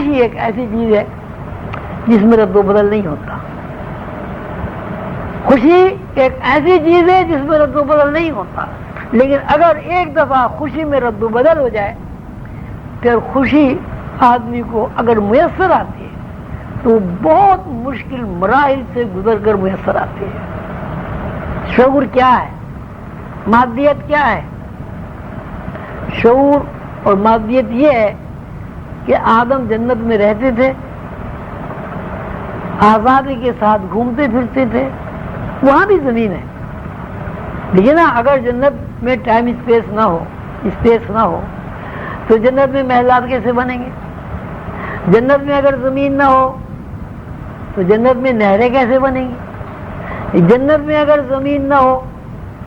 خوشی ایک ایسی چیز ہے جس میں رد و بدل نہیں ہوتا. خوشی ایک ایسی چیز ہے جس میں رد و بدل نہیں ہوتا. لیکن اگر ایک دفعہ خوشی میں رد و بدل ہو جائے پھر خوشی آدمی کو اگر میسر آتی ہے تو بہت مشکل مراحل سے گزر کر میسر آتی ہے. شعور کیا ہے؟ مادیت کیا ہے؟ شعور اور مادیت یہ ہے کہ آدم جنت میں رہتے تھے، آزادی کے ساتھ گھومتے پھرتے تھے. وہاں بھی زمین ہے، لیکن اگر جنت میں ٹائم اسپیس نہ ہو تو جنت میں محلات کیسے بنیں گے؟ جنت میں اگر زمین نہ ہو تو جنت میں نہریں کیسے بنیں گی؟ جنت میں اگر زمین نہ ہو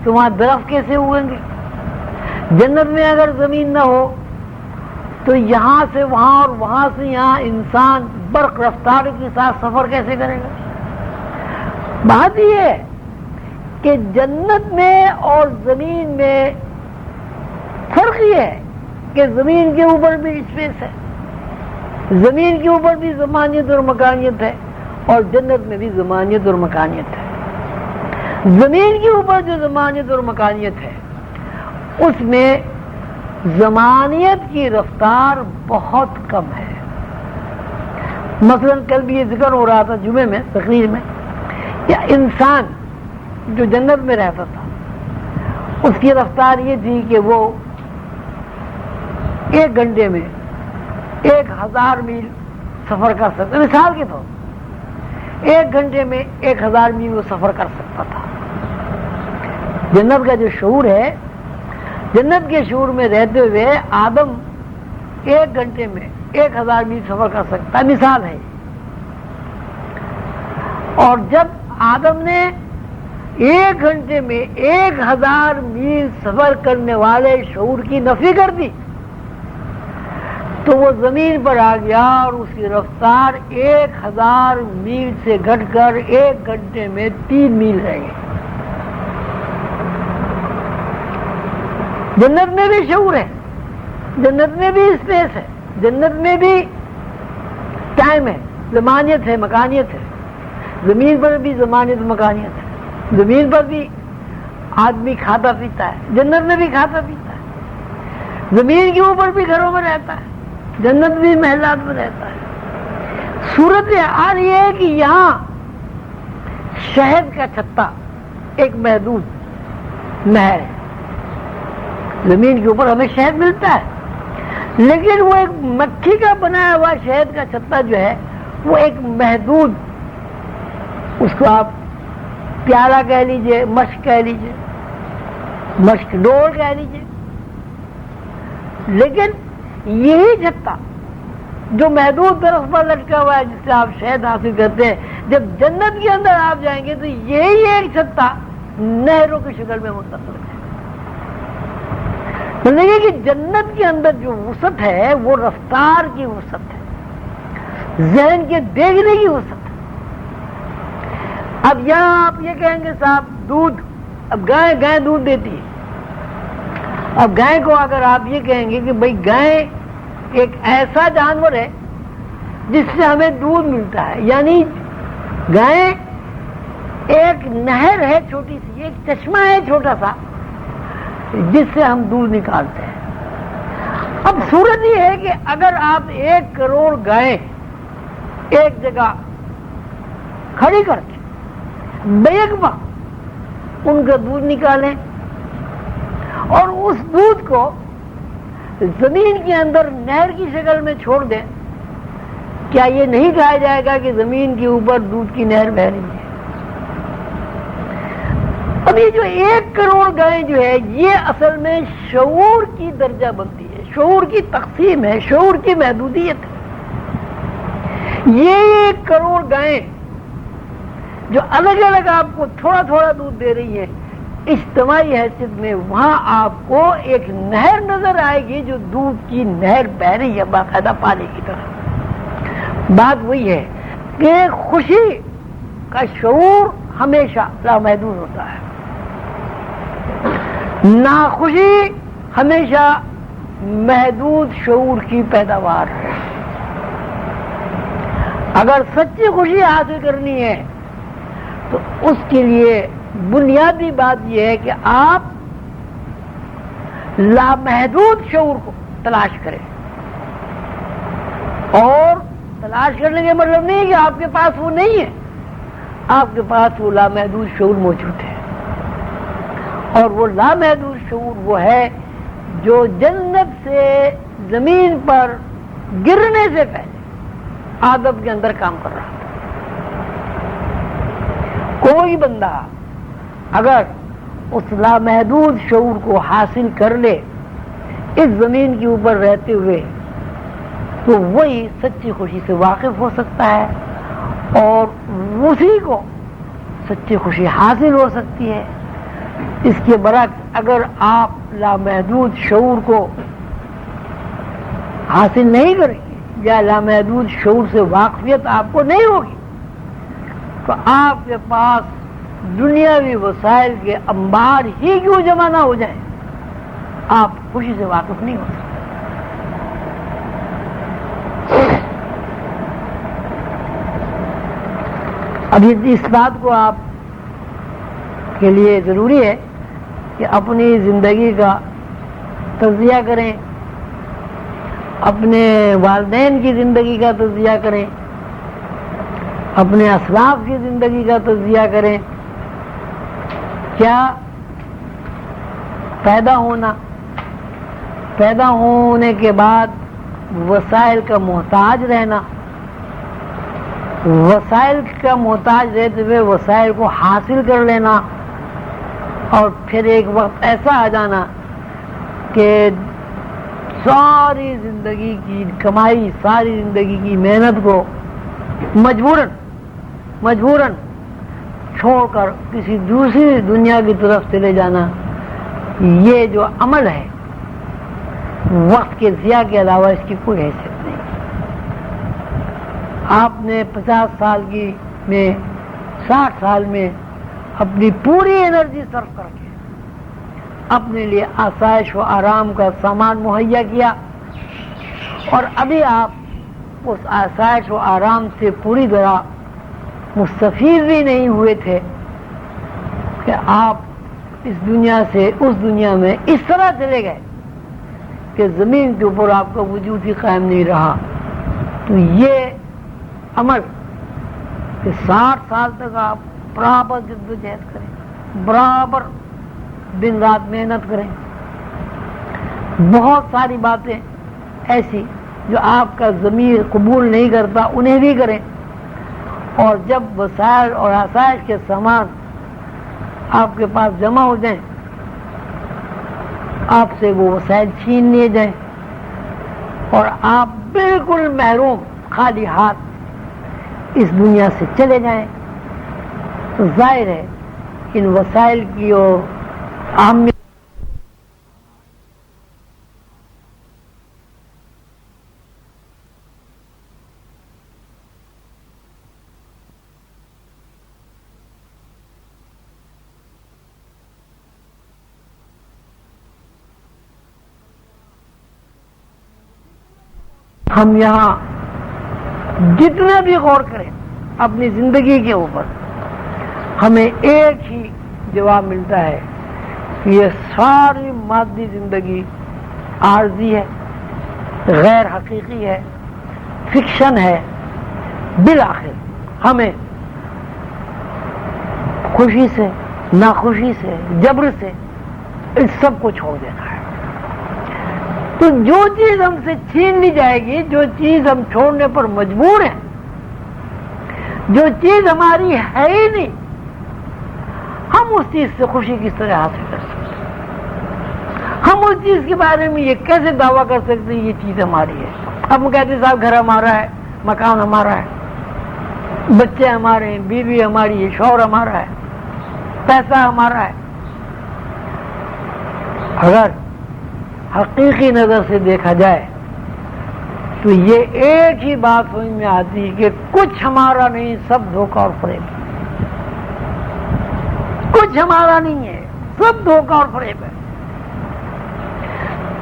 تو وہاں درخت کیسے اگیں گے؟ جنت میں اگر زمین نہ ہو تو یہاں سے وہاں اور وہاں سے یہاں انسان برق رفتار کے ساتھ سفر کیسے کرے گا؟ بات یہ ہے کہ جنت میں اور زمین میں فرق یہ ہے کہ زمین کے اوپر بھی اسپیس ہے، زمین کے اوپر بھی زمانیت اور مکانیت ہے، اور جنت میں بھی زمانیت اور مکانیت ہے. زمین کے اوپر جو زمانیت اور مکانیت ہے اس میں زمانیت کی رفتار بہت کم ہے. مثلا کل بھی یہ ذکر ہو رہا تھا جمعے میں تقریر میں کہ انسان جو جنت میں رہتا تھا اس کی رفتار یہ تھی کہ وہ 1 گھنٹے میں 1000 میل سفر کر سکتا. مثال کے طور 1 گھنٹے میں 1000 میل وہ سفر کر سکتا تھا. جنت کا جو شعور ہے، جنت کے شعور میں رہتے ہوئے آدم 1 گھنٹے میں 1000 میل سفر کر سکتا ہے. مثال ہے. اور جب آدم نے 1 گھنٹے میں 1000 میل سفر کرنے والے شعور کی نفی کر دی تو وہ زمین پر آ گیا اور اس کی رفتار 1000 میل سے گھٹ کر 1 گھنٹے میں 3 میل رہ گئی. جنت میں بھی شعور ہے، جنت میں بھی اسپیس ہے، جنت میں بھی ٹائم ہے، زمانیت ہے، مکانیت ہے. زمین پر بھی زمانیت مکانیت ہے. زمین پر بھی آدمی کھاتا پیتا ہے، جنت میں بھی کھاتا پیتا ہے. زمین کے اوپر بھی گھروں میں رہتا ہے، جنت بھی محلات میں رہتا ہے. صورت حال یہ ہے کہ یہاں شہد کا چھتا ایک محدود نہر ہے. زمین کے اوپر ہمیں شہد ملتا ہے، لیکن وہ ایک مکھی کا بنایا ہوا شہد کا چھتا جو ہے وہ ایک محدود، اس کو آپ پیالہ کہہ لیجئے، مشک کہہ لیجئے، مشک ڈول کہہ لیجئے. لیکن یہی چھتا جو محدود طرف پر لٹکا ہوا ہے جس سے آپ شہد حاصل کرتے ہیں، جب جنت کے اندر آپ جائیں گے تو یہی ایک چھتا نہروں کی شکل میں منتقل ہے. مطلب کہ جنت کے اندر جو وسعت ہے وہ رفتار کی وسعت ہے، ذہن کے دیکھنے کی وسعت ہے. اب یہاں آپ یہ کہیں گے صاحب دودھ، اب گائے دودھ دیتی ہے. اب گائے کو اگر آپ یہ کہیں گے کہ بھئی گائے ایک ایسا جانور ہے جس سے ہمیں دودھ ملتا ہے، یعنی گائے ایک نہر ہے چھوٹی سی، ایک چشمہ ہے چھوٹا سا جس سے ہم دودھ نکالتے ہیں. اب صورت یہ ہے کہ اگر آپ 1 کروڑ گائیں ایک جگہ کھڑی کر کے بیک وقت ان کا دودھ نکالیں اور اس دودھ کو زمین کے اندر نہر کی شکل میں چھوڑ دیں، کیا یہ نہیں کہا جائے گا کہ زمین کے اوپر دودھ کی نہر بہہ رہی ہے؟ اب یہ جو 1 کروڑ گائیں جو ہے یہ اصل میں شعور کی درجہ بندی ہے، شعور کی تقسیم ہے، شعور کی محدودیت ہے. یہ 1 کروڑ گائیں جو الگ الگ آپ کو تھوڑا تھوڑا دودھ دے رہی ہے، اجتماعی حیثیت میں وہاں آپ کو ایک نہر نظر آئے گی جو دودھ کی نہر بہ رہی ہے باقاعدہ پانی کی طرح. بات وہی ہے کہ خوشی کا شعور ہمیشہ لامحدود ہوتا ہے، ناخوشی ہمیشہ محدود شعور کی پیداوار ہے. اگر سچی خوشی حاصل کرنی ہے تو اس کے لیے بنیادی بات یہ ہے کہ آپ لامحدود شعور کو تلاش کریں. اور تلاش کرنے کا مطلب نہیں ہے کہ آپ کے پاس وہ نہیں ہے، آپ کے پاس وہ لامحدود شعور موجود ہے. اور وہ لامحدود شعور وہ ہے جو جنت سے زمین پر گرنے سے پہلے آدم کے اندر کام کر رہا تھا. کوئی بندہ اگر اس لامحدود شعور کو حاصل کر لے اس زمین کے اوپر رہتے ہوئے تو وہی سچی خوشی سے واقف ہو سکتا ہے اور اسی کو سچی خوشی حاصل ہو سکتی ہے. اس کے برعکس اگر آپ لامحدود شعور کو حاصل نہیں کریں گے یا لامحدود شعور سے واقفیت آپ کو نہیں ہوگی تو آپ کے پاس دنیاوی وسائل کے انبار ہی کیوں جمع نہ ہو جائیں آپ خوشی سے واقف نہیں ہو سکتے. اب اس بات کو آپ کے لیے ضروری ہے کہ اپنی زندگی کا تجزیہ کریں، اپنے والدین کی زندگی کا تجزیہ کریں، اپنے اسلاف کی زندگی کا تجزیہ کریں. کیا پیدا ہونے کے بعد وسائل کا محتاج رہنا، وسائل کا محتاج رہتے ہوئے وسائل کو حاصل کر لینا اور پھر ایک وقت ایسا آ جانا کہ ساری زندگی کی کمائی، ساری زندگی کی محنت کو مجبوراً چھوڑ کر کسی دوسری دنیا کی طرف چلے جانا، یہ جو عمل ہے وقت کے ضیاع کے علاوہ اس کی کوئی حیثیت نہیں. آپ نے 50 سال کی میں 60 سال میں اپنی پوری انرجی صرف کر کے اپنے لیے آسائش و آرام کا سامان مہیا کیا اور ابھی آپ اس آسائش و آرام سے پوری طرح مستفید بھی نہیں ہوئے تھے کہ آپ اس دنیا سے اس دنیا میں اس طرح چلے گئے کہ زمین کے اوپر آپ کا وجود ہی قائم نہیں رہا. تو یہ عمل کہ 60 سال تک آپ برابر جدوجہد کریں، برابر دن رات محنت کریں، بہت ساری باتیں ایسی جو آپ کا ضمیر قبول نہیں کرتا انہیں بھی کریں، اور جب وسائل اور آسائش کے سامان آپ کے پاس جمع ہو جائیں آپ سے وہ وسائل چھین لیے جائیں اور آپ بالکل محروم خالی ہاتھ اس دنیا سے چلے جائیں تو ظاہر ہے ان وسائل کی اور اہمیت ہم یہاں جتنا بھی غور کریں اپنی زندگی کے اوپر ہمیں ایک ہی جواب ملتا ہے کہ یہ ساری مادی زندگی عارضی ہے، غیر حقیقی ہے، فکشن ہے. بالآخر ہمیں خوشی سے، ناخوشی سے، جبر سے اس سب کو چھوڑ دینا ہے. تو جو چیز ہم سے چھین لی جائے گی، جو چیز ہم چھوڑنے پر مجبور ہیں، جو چیز ہماری ہے ہی نہیں، ہم اس چیز سے خوشی کس طرح حاصل کر سکتے ہیں؟ ہم اس چیز کے بارے میں یہ کیسے دعویٰ کر سکتے ہیں یہ چیز ہماری ہے؟ اب ہم کہتے ہیں صاحب گھر ہمارا ہے، مکان ہمارا ہے، بچے ہمارے ہیں، بیوی ہماری ہے، شوہر ہمارا ہے، پیسہ ہمارا ہے. اگر حقیقی نظر سے دیکھا جائے تو یہ ایک ہی بات سمجھ میں آتی کہ کچھ ہمارا نہیں، سب دھوکہ اور فریب. کچھ ہمارا نہیں ہے، سب دھوکہ اور فریب ہے.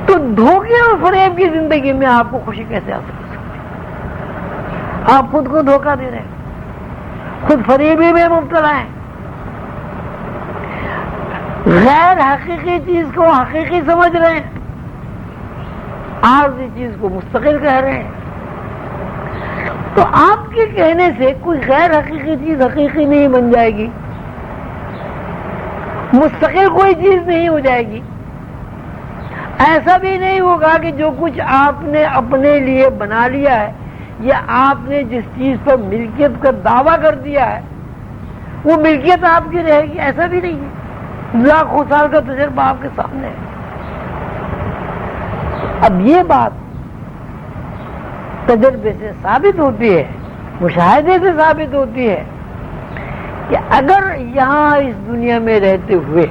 تو دھوکے اور فریب کی زندگی میں آپ کو خوشی کیسے حاصل ہو سکتی ہے؟ آپ خود کو دھوکہ دے رہے ہیں، خود فریبی میں مبتلا ہیں، غیر حقیقی چیز کو حقیقی سمجھ رہے ہیں، عارضی چیز کو مستقل کہہ رہے ہیں. تو آپ کے کہنے سے کوئی غیر حقیقی چیز حقیقی نہیں بن جائے گی، مستقل کوئی چیز نہیں ہو جائے گی. ایسا بھی نہیں ہوگا کہ جو کچھ آپ نے اپنے لیے بنا لیا ہے یا آپ نے جس چیز پر ملکیت کا دعویٰ کر دیا ہے وہ ملکیت آپ کی رہے گی. ایسا بھی نہیں ہے، لاکھوں سال کا تجربہ آپ کے سامنے ہے. اب یہ بات تجربے سے ثابت ہوتی ہے، مشاہدے سے ثابت ہوتی ہے کہ اگر یہاں اس دنیا میں رہتے ہوئے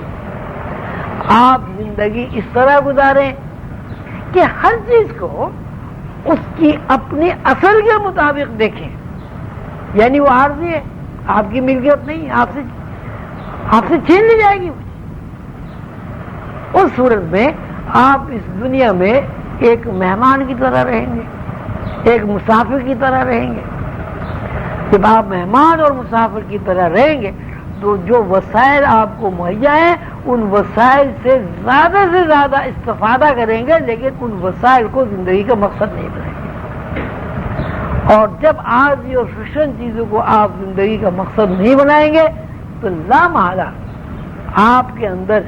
آپ زندگی اس طرح گزاریں کہ ہر چیز کو اس کی اپنی اصل کے مطابق دیکھیں، یعنی وہ عارضی ہے، آپ کی ملکیت نہیں، آپ سے چھین لی جائے گی. اس صورت میں آپ اس دنیا میں ایک مہمان کی طرح رہیں گے، ایک مسافر کی طرح رہیں گے. جب آپ مہمان اور مسافر کی طرح رہیں گے تو جو وسائل آپ کو مہیا ہیں ان وسائل سے زیادہ استفادہ کریں گے، لیکن ان وسائل کو زندگی کا مقصد نہیں بنائیں گے. اور جب عارضی اور فکشن چیزوں کو آپ زندگی کا مقصد نہیں بنائیں گے تو لامحالہ آپ کے اندر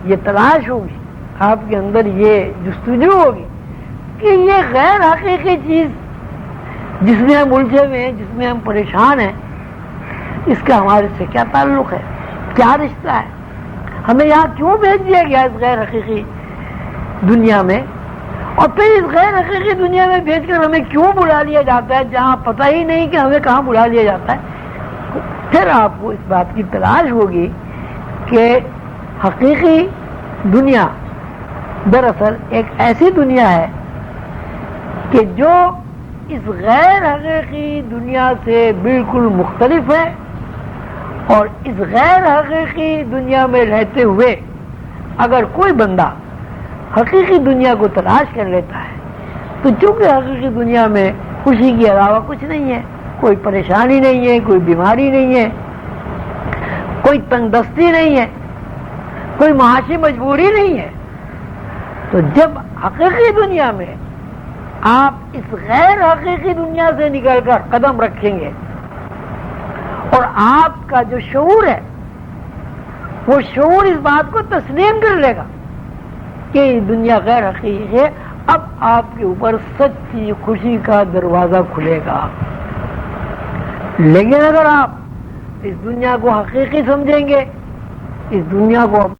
یہ تلاش ہوگی، آپ کے اندر یہ جستجو ہوگی کہ یہ غیر حقیقی چیز جس میں ہم الجھے ہوئے ہیں، جس میں ہم پریشان ہیں، اس کا ہمارے سے کیا تعلق ہے، کیا رشتہ ہے، ہمیں یہاں کیوں بھیج دیا گیا اس غیر حقیقی دنیا میں، اور پھر اس غیر حقیقی دنیا میں بھیج کر ہمیں کیوں بلا لیا جاتا ہے جہاں پتہ ہی نہیں کہ ہمیں کہاں بلا لیا جاتا ہے. پھر آپ کو اس بات کی تلاش ہوگی کہ حقیقی دنیا دراصل ایک ایسی دنیا ہے کہ جو اس غیر حقیقی دنیا سے بالکل مختلف ہے، اور اس غیر حقیقی دنیا میں رہتے ہوئے اگر کوئی بندہ حقیقی دنیا کو تلاش کر لیتا ہے تو چونکہ حقیقی دنیا میں خوشی کے علاوہ کچھ نہیں ہے، کوئی پریشانی نہیں ہے، کوئی بیماری نہیں ہے، کوئی تنگ دستی نہیں ہے، کوئی معاشی مجبوری نہیں ہے. تو جب حقیقی دنیا میں آپ اس غیر حقیقی دنیا سے نکل کر قدم رکھیں گے اور آپ کا جو شعور ہے وہ شعور اس بات کو تسلیم کر لے گا کہ یہ دنیا غیر حقیقی ہے، اب آپ کے اوپر سچی خوشی کا دروازہ کھلے گا. لیکن اگر آپ اس دنیا کو حقیقی سمجھیں گے، اس دنیا کو